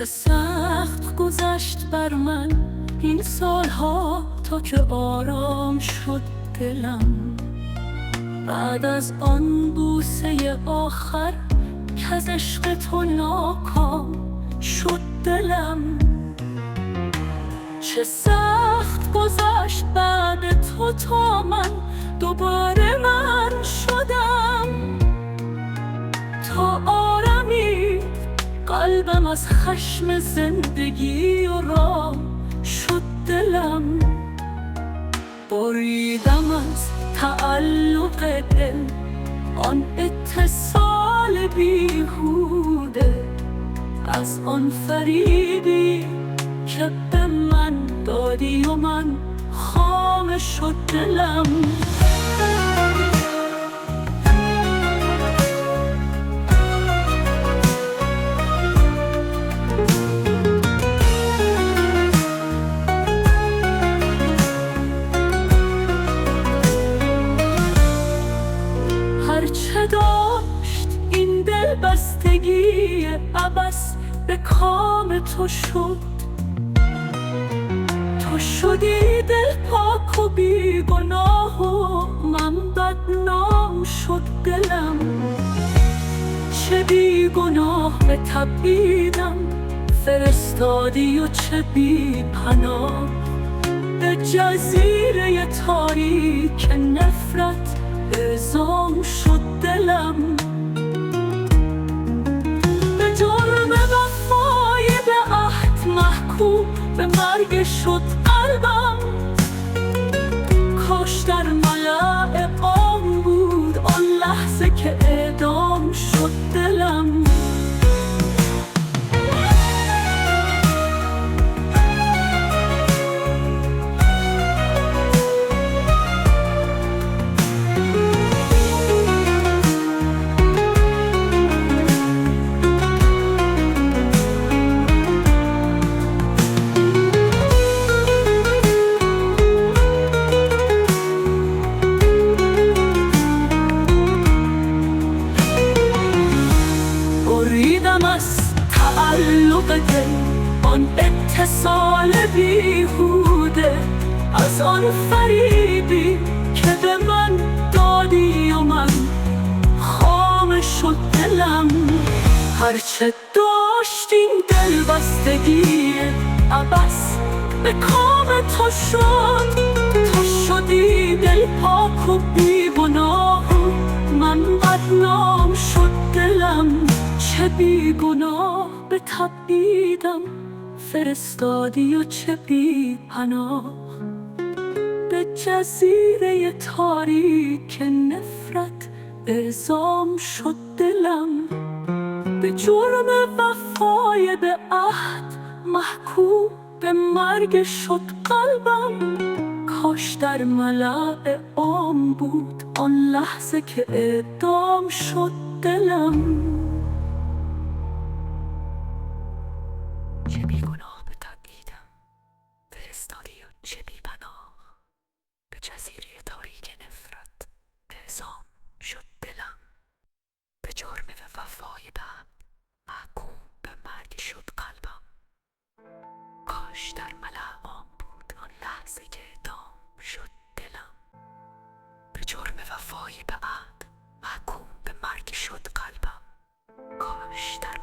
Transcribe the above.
چه سخت گذشت بر من این سالها تا که آرام شد دلم، بعد از آن بوسه آخر کز عشق تو ناکام شد دلم. چه سخت گذشت بعد تو تا من دوباره من شدم، تا آرمید قلبم از خشم زندگی و رام شد دلم. بریدم از تعلق دل آن اتصال بیهوده، از آن فریبی که به من دادی و من خام شد دلم. هرچه داشت این دل بستگی عبث به کام تو شد، تو شدی دل پاک و بی گناه و من بدنام شد دلم. چه بی گناه به تبعیدم فرستادی و چه بی پناه به جزیره تاریک نفرت اعزام شد دلم. به جرم وفای به عهد محکوم به مرگ شد قلبم، کاش در ملأ عام بود آن لحظه که اعدام شد دلم. بریدم از تعلق دل آن اتصال بیهوده، از آن فریبی که به من دادی و من خام شد دلم. هرچه داشت این دل بستگی عبث به کام تو شد، تو شدی دل پاک و بی گناه من بدنام شد دلم. چه بی گناه به تبعیدم فرستادی و چه بی پناه به جزیره تاریک نفرت اعزام شد دلم. به جرم وفای به عهد محکوم به مرگ شد قلبم، کاش در ملأ عام بود آن لحظه که اعدام شد دلم. چه بی گناه به تبعیدم فرستادی و چه بی پناه به جزیره تاریک نفرت اعزام شد دلم. به جرم وفای به محکوم به مرگ شد قلبم، کاش در ملأ عام بود آن لحظه که اعدام شد دلم. به جرم وفای به عهد محکوم به مرگ شد قلبم، کاش در